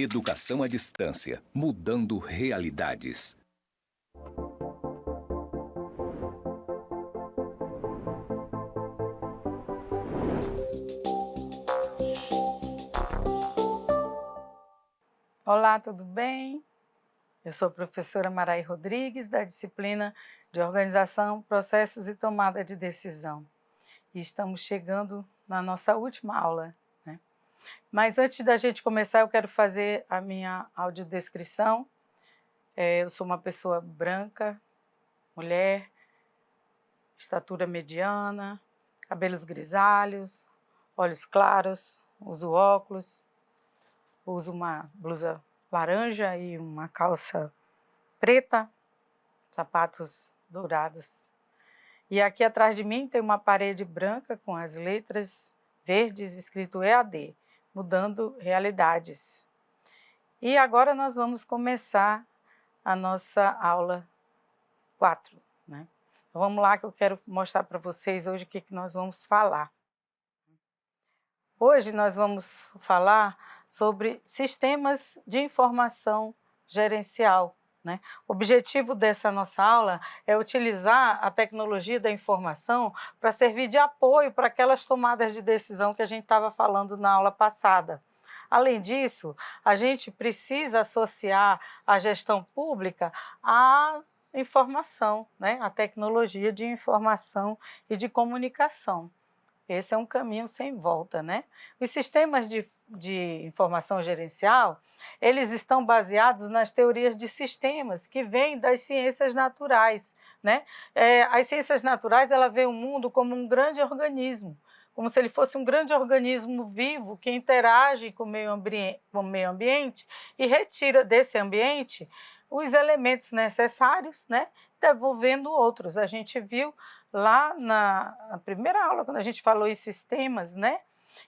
Educação à distância, mudando realidades. Olá, tudo bem? Eu sou a professora Maraí Rodrigues, da disciplina de Organização, Processos e Tomada de Decisão. E estamos chegando na nossa última aula, né? Mas antes da gente começar, eu quero fazer a minha audiodescrição. Eu sou uma pessoa branca, mulher, estatura mediana, cabelos grisalhos, olhos claros, uso óculos, uso uma blusa laranja e uma calça preta, sapatos dourados. E aqui atrás de mim tem uma parede branca com as letras verdes escrito EAD, mudando realidades. E agora nós vamos começar a nossa aula 4, né? Então vamos lá que eu quero mostrar para vocês hoje o que nós vamos falar. Hoje nós vamos falar sobre sistemas de informação gerencial, né? O objetivo dessa nossa aula é utilizar a tecnologia da informação para servir de apoio para aquelas tomadas de decisão que a gente estava falando na aula passada. Além disso, a gente precisa associar a gestão pública à informação, né? À tecnologia de informação e de comunicação. Esse é um caminho sem volta, né? Os sistemas de informação gerencial, eles estão baseados nas teorias de sistemas que vêm das ciências naturais, né? As ciências naturais, ela vê o mundo como um grande organismo, como se ele fosse um grande organismo vivo que interage com o meio ambiente e retira desse ambiente os elementos necessários, né? Devolvendo outros. A gente viu lá na primeira aula, quando a gente falou em sistemas, né?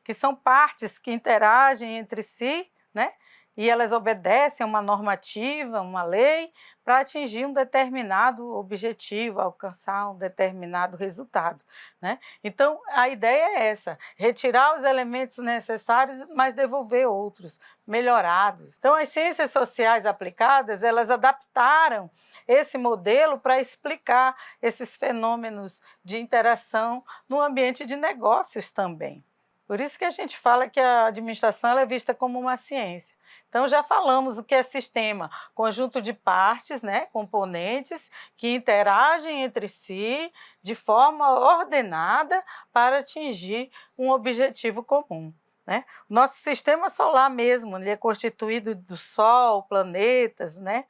Que são partes que interagem entre si, né? E elas obedecem a uma normativa, uma lei, para atingir um determinado objetivo, alcançar um determinado resultado, né? Então, a ideia é essa, retirar os elementos necessários, mas devolver outros, melhorados. Então, as ciências sociais aplicadas, elas adaptaram esse modelo para explicar esses fenômenos de interação no ambiente de negócios também. Por isso que a gente fala que a administração ela é vista como uma ciência. Então, já falamos o que é sistema, conjunto de partes, né, componentes que interagem entre si de forma ordenada para atingir um objetivo comum, né? O nosso sistema solar mesmo, ele é constituído do Sol, planetas, né,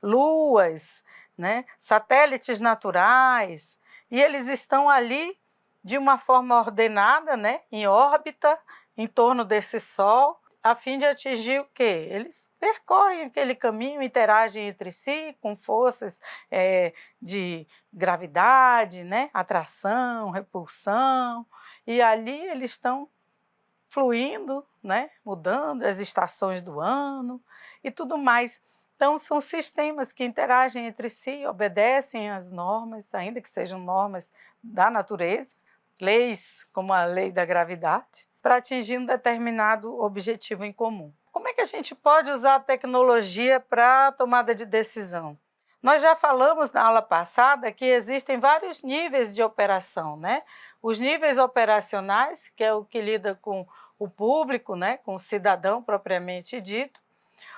luas, né, satélites naturais, e eles estão ali de uma forma ordenada, né, em órbita, em torno desse Sol, a fim de atingir o quê? Eles percorrem aquele caminho, interagem entre si com forças de gravidade, né, atração, repulsão, e ali eles estão fluindo, né, mudando as estações do ano e tudo mais. Então, são sistemas que interagem entre si, obedecem às normas, ainda que sejam normas da natureza, leis como a lei da gravidade, para atingir um determinado objetivo em comum. Como é que a gente pode usar a tecnologia para a tomada de decisão? Nós já falamos na aula passada que existem vários níveis de operação, né? Os níveis operacionais, que é o que lida com o público, né? Com o cidadão propriamente dito.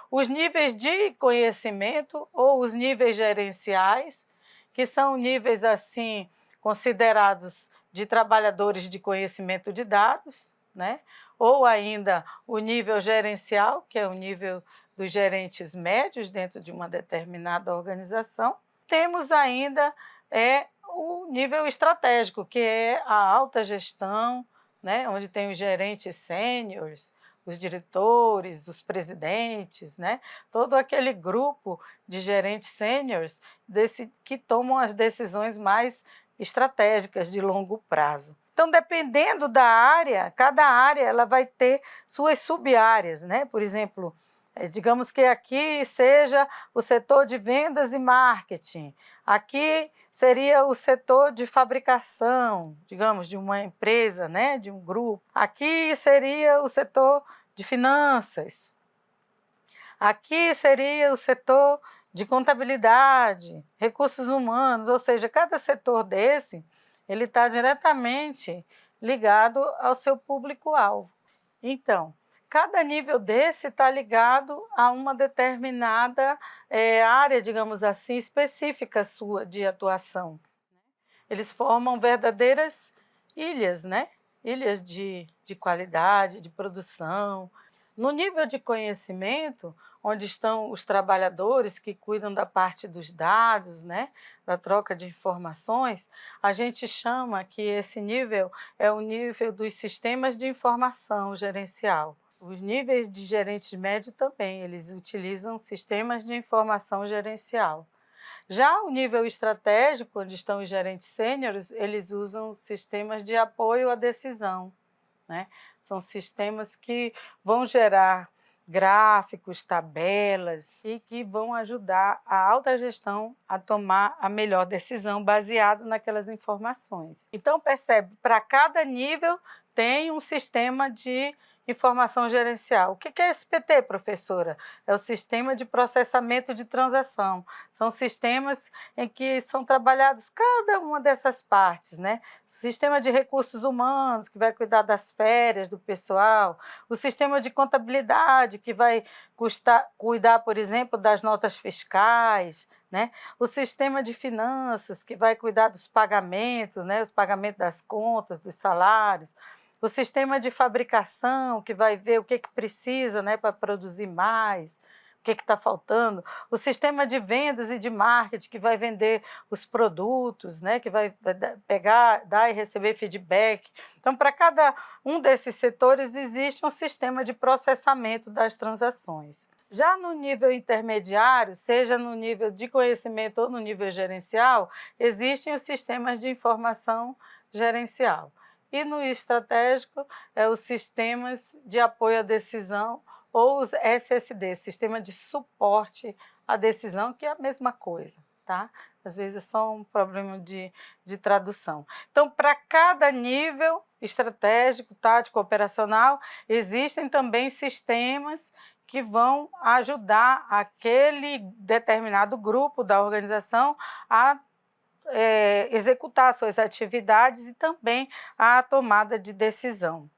Os níveis de conhecimento ou os níveis gerenciais, que são níveis assim considerados de trabalhadores de conhecimento de dados, né? Ou ainda o nível gerencial, que é o nível dos gerentes médios dentro de uma determinada organização. Temos ainda o nível estratégico, que é a alta gestão, né? Onde tem os gerentes sêniores, os diretores, os presidentes, né? Todo aquele grupo de gerentes sêniores que tomam as decisões mais estratégicas de longo prazo. Então, dependendo da área, cada área ela vai ter suas sub-áreas, né? Por exemplo, digamos que aqui seja o setor de vendas e marketing, aqui seria o setor de fabricação, digamos, de uma empresa, né? De um grupo. Aqui seria o setor de finanças. Aqui seria o setor de contabilidade, recursos humanos, ou seja, cada setor desse, ele está diretamente ligado ao seu público-alvo. Então, cada nível desse está ligado a uma determinada área, digamos assim, específica sua de atuação. Eles formam verdadeiras ilhas, né? Ilhas de qualidade, de produção. No nível de conhecimento, onde estão os trabalhadores que cuidam da parte dos dados, né? Da troca de informações, a gente chama que esse nível é o nível dos sistemas de informação gerencial. Os níveis de gerente médio também, eles utilizam sistemas de informação gerencial. Já o nível estratégico, onde estão os gerentes sêniores, eles usam sistemas de apoio à decisão, né? São sistemas que vão gerar gráficos, tabelas e que vão ajudar a alta gestão a tomar a melhor decisão baseado naquelas informações. Então, percebe, para cada nível tem um sistema de informação gerencial. O que é SPT, professora? É o sistema de processamento de transação. São sistemas em que são trabalhados cada uma dessas partes, né? Sistema de recursos humanos, que vai cuidar das férias do pessoal. O sistema de contabilidade, que vai cuidar, por exemplo, das notas fiscais, né? O sistema de finanças, que vai cuidar dos pagamentos, né? Os pagamentos das contas, dos salários. O sistema de fabricação, que vai ver o que precisa, né, para produzir mais, o que está faltando. O sistema de vendas e de marketing, que vai vender os produtos, né, que vai pegar, dar e receber feedback. Então, para cada um desses setores, existe um sistema de processamento das transações. Já no nível intermediário, seja no nível de conhecimento ou no nível gerencial, existem os sistemas de informação gerencial. E no estratégico, os sistemas de apoio à decisão, ou os SSD, Sistema de Suporte à Decisão, que é a mesma coisa, tá? Às vezes é só um problema de tradução. Então, para cada nível estratégico, tático, operacional, existem também sistemas que vão ajudar aquele determinado grupo da organização a executar suas atividades e também a tomada de decisão,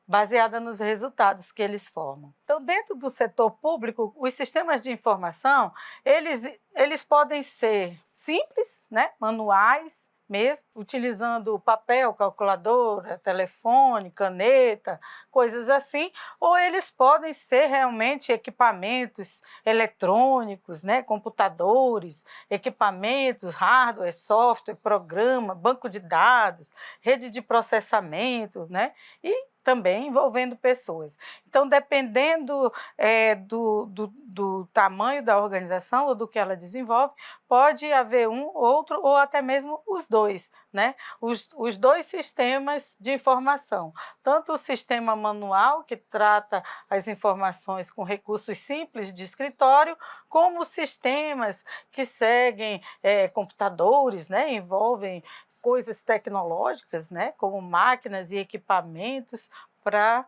baseada nos resultados que eles formam. Então, dentro do setor público, os sistemas de informação, eles podem ser simples, né, manuais mesmo, utilizando papel, calculadora, telefone, caneta, coisas assim, ou eles podem ser realmente equipamentos eletrônicos, né, computadores, equipamentos, hardware, software, programa, banco de dados, rede de processamento, né, e também envolvendo pessoas. Então, dependendo do tamanho da organização ou do que ela desenvolve, pode haver um, outro ou até mesmo os dois, né? Os dois sistemas de informação, tanto o sistema manual, que trata as informações com recursos simples de escritório, como os sistemas que seguem computadores, né? Envolvem coisas tecnológicas, né, como máquinas e equipamentos para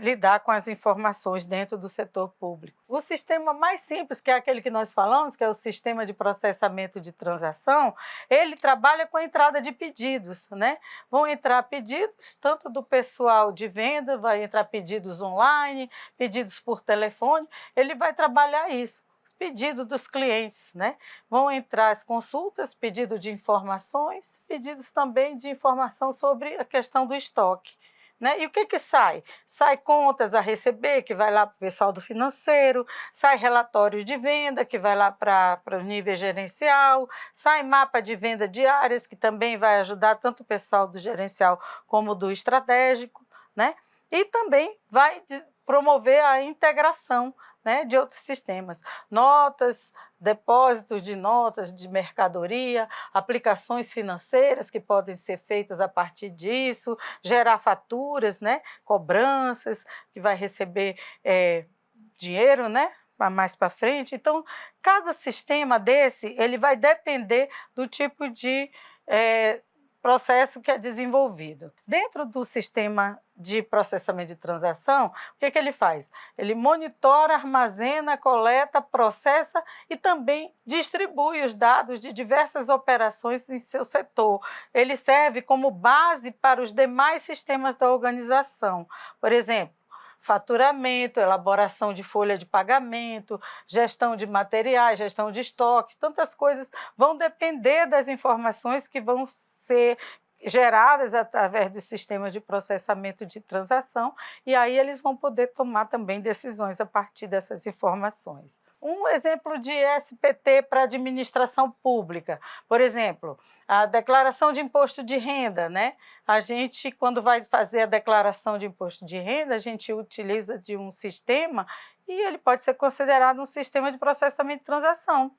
lidar com as informações dentro do setor público. O sistema mais simples, que é aquele que nós falamos, que é o sistema de processamento de transação, ele trabalha com a entrada de pedidos, né? Vão entrar pedidos tanto do pessoal de venda, vai entrar pedidos online, pedidos por telefone, ele vai trabalhar isso. Pedido dos clientes, né? Vão entrar as consultas, pedido de informações, pedidos também de informação sobre a questão do estoque, né? E o que sai? Sai contas a receber, que vai lá para o pessoal do financeiro, sai relatórios de venda, que vai lá para o nível gerencial, sai mapa de venda diárias, que também vai ajudar tanto o pessoal do gerencial como do estratégico, né? E também vai promover a integração, né, de outros sistemas, notas, depósitos de notas de mercadoria, aplicações financeiras que podem ser feitas a partir disso, gerar faturas, né, cobranças, que vai receber dinheiro, né, mais para frente. Então, cada sistema desse, ele vai depender do tipo de processo que é desenvolvido. Dentro do sistema de processamento de transação, o que ele faz? Ele monitora, armazena, coleta, processa e também distribui os dados de diversas operações em seu setor. Ele serve como base para os demais sistemas da organização. Por exemplo, faturamento, elaboração de folha de pagamento, gestão de materiais, gestão de estoques, tantas coisas vão depender das informações que vão ser geradas através dos sistemas de processamento de transação, e aí eles vão poder tomar também decisões a partir dessas informações. Um exemplo de SPT para administração pública, por exemplo, a declaração de imposto de renda, né? A gente, quando vai fazer a declaração de imposto de renda, a gente utiliza de um sistema e ele pode ser considerado um sistema de processamento de transação.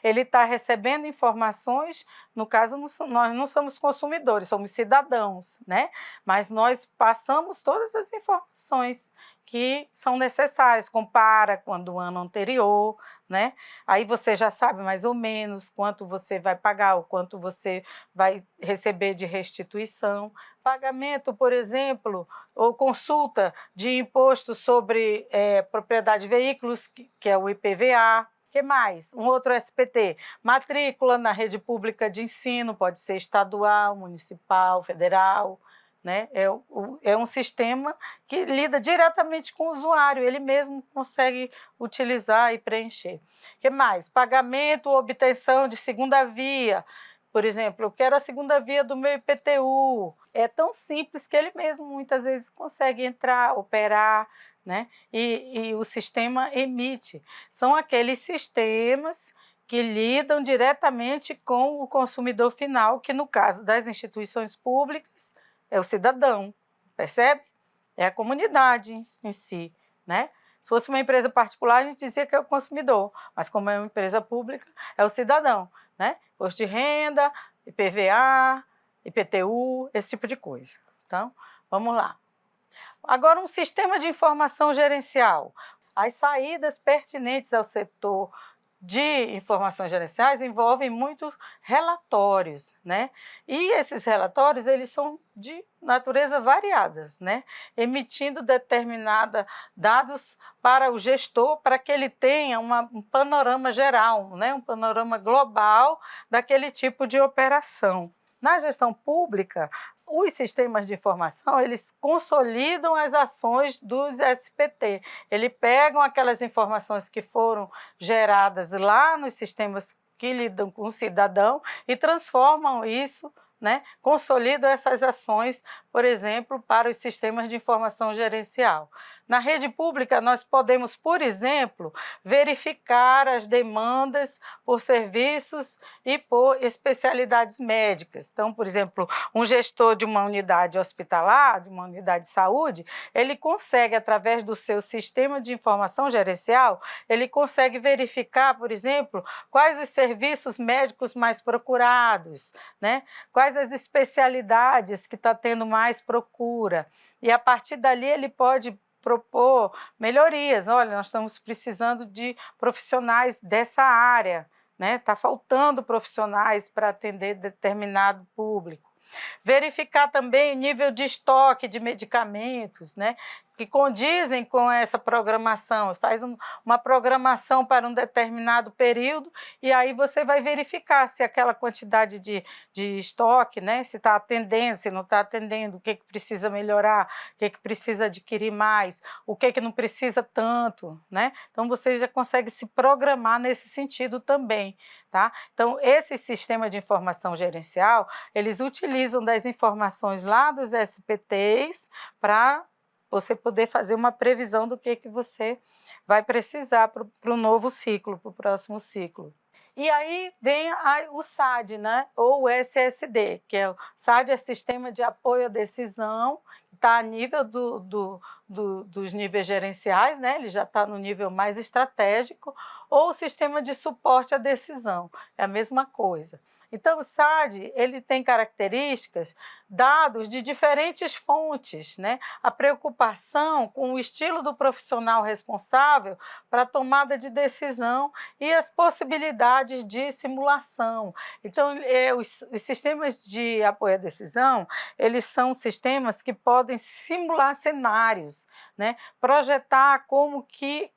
Ele está recebendo informações, no caso, nós não somos consumidores, somos cidadãos, né? Mas nós passamos todas as informações que são necessárias, compara com o ano anterior, né? Aí você já sabe mais ou menos quanto você vai pagar, o quanto você vai receber de restituição. Pagamento, por exemplo, ou consulta de imposto sobre propriedade de veículos, que é o IPVA. O que mais? Um outro SPT, matrícula na rede pública de ensino, pode ser estadual, municipal, federal, né? É um sistema que lida diretamente com o usuário, ele mesmo consegue utilizar e preencher. O que mais? Pagamento, obtenção de segunda via. Por exemplo, eu quero a segunda via do meu IPTU. É tão simples que ele mesmo muitas vezes consegue entrar, operar, né? E o sistema emite. São aqueles sistemas que lidam diretamente com o consumidor final, que no caso das instituições públicas é o cidadão, percebe? É a comunidade em si, né? Se fosse uma empresa particular, a gente dizia que é o consumidor, mas como é uma empresa pública, é o cidadão, né? Imposto de renda, IPVA, IPTU, esse tipo de coisa. Então, vamos lá. Agora, um sistema de informação gerencial. As saídas pertinentes ao setor de informações gerenciais envolvem muitos relatórios, né? E esses relatórios, eles são de natureza variadas, né? Emitindo determinados dados para o gestor, para que ele tenha um panorama geral, né? Um panorama global daquele tipo de operação. Na gestão pública, os sistemas de informação, eles consolidam as ações dos SPT. Eles pegam aquelas informações que foram geradas lá nos sistemas que lidam com o cidadão e transformam isso, né? Consolidam essas ações, por exemplo, para os sistemas de informação gerencial. Na rede pública, nós podemos, por exemplo, verificar as demandas por serviços e por especialidades médicas. Então, por exemplo, um gestor de uma unidade hospitalar, de uma unidade de saúde, ele consegue, através do seu sistema de informação gerencial, ele consegue verificar, por exemplo, quais os serviços médicos mais procurados, né? Quais as especialidades que está tendo mais procura. E, a partir dali, ele pode propor melhorias. Olha, nós estamos precisando de profissionais dessa área, né? Está faltando profissionais para atender determinado público. Verificar também o nível de estoque de medicamentos, né? Que condizem com essa programação, faz uma programação para um determinado período e aí você vai verificar se aquela quantidade de estoque, né, se está atendendo, se não está atendendo, o que precisa melhorar, o que precisa adquirir mais, o que não precisa tanto, né? Então você já consegue se programar nesse sentido também, tá? Então esse sistema de informação gerencial, eles utilizam das informações lá dos SPTs para você poder fazer uma previsão do que você vai precisar para o novo ciclo, para o próximo ciclo. E aí vem o SAD, né? Ou o SSD, que é o SAD é Sistema de Apoio à Decisão, está a nível dos níveis gerenciais, né? Ele já está no nível mais estratégico, ou o Sistema de Suporte à Decisão, é a mesma coisa. Então, o SAD ele tem características, dados de diferentes fontes, né? A preocupação com o estilo do profissional responsável para a tomada de decisão e as possibilidades de simulação. Então, os sistemas de apoio à decisão, eles são sistemas que podem simular cenários, né? Projetar como que,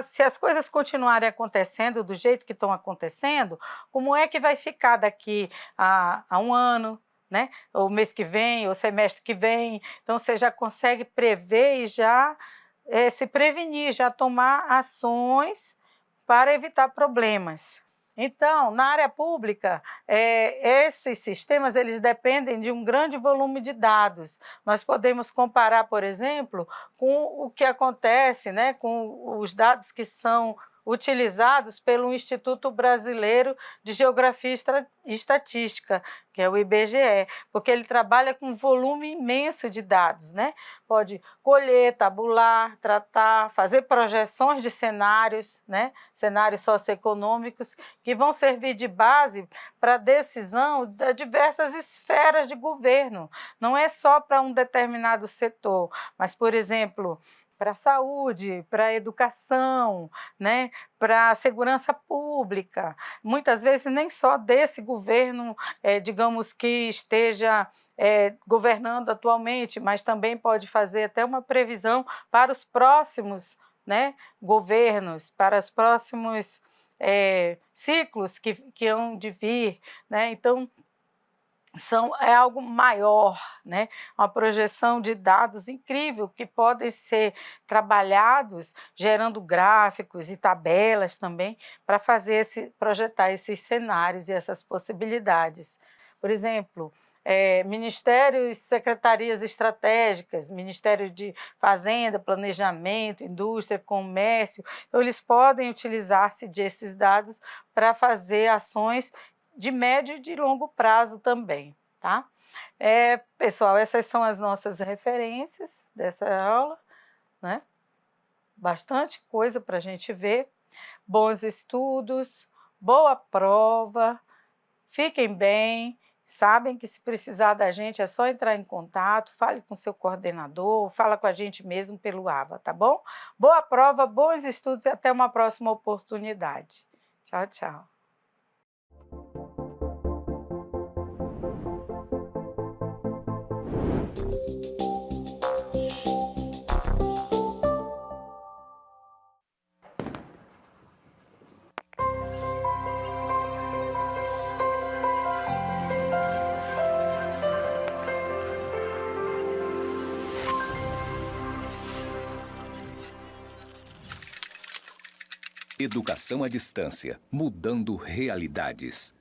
se as coisas continuarem acontecendo do jeito que estão acontecendo, como é que vai ficar daqui a um ano, né? O mês que vem, o semestre que vem. Então, você já consegue prever e já se prevenir, já tomar ações para evitar problemas. Então, na área pública, esses sistemas eles dependem de um grande volume de dados. Nós podemos comparar, por exemplo, com o que acontece, né, com os dados que são utilizados pelo Instituto Brasileiro de Geografia e Estatística, que é o IBGE, porque ele trabalha com um volume imenso de dados, né? Pode colher, tabular, tratar, fazer projeções de cenários, né? Cenários socioeconômicos, que vão servir de base para a decisão de diversas esferas de governo. Não é só para um determinado setor, mas, por exemplo, para a saúde, para a educação, né? Para a segurança pública. Muitas vezes nem só desse governo, digamos, que esteja governando atualmente, mas também pode fazer até uma previsão para os próximos, governos, para os próximos ciclos que hão de vir, né? Então, é algo maior, né? Uma projeção de dados incrível que podem ser trabalhados gerando gráficos e tabelas também para projetar esses cenários e essas possibilidades. Por exemplo, ministérios, secretarias estratégicas, Ministério de Fazenda, Planejamento, Indústria, Comércio, então eles podem utilizar-se desses dados para fazer ações de médio e de longo prazo também, tá? Pessoal, essas são as nossas referências dessa aula, né? Bastante coisa para a gente ver. Bons estudos, boa prova, fiquem bem, sabem que se precisar da gente é só entrar em contato, fale com seu coordenador, fala com a gente mesmo pelo AVA, tá bom? Boa prova, bons estudos e até uma próxima oportunidade. Tchau, tchau. Educação à distância, mudando realidades.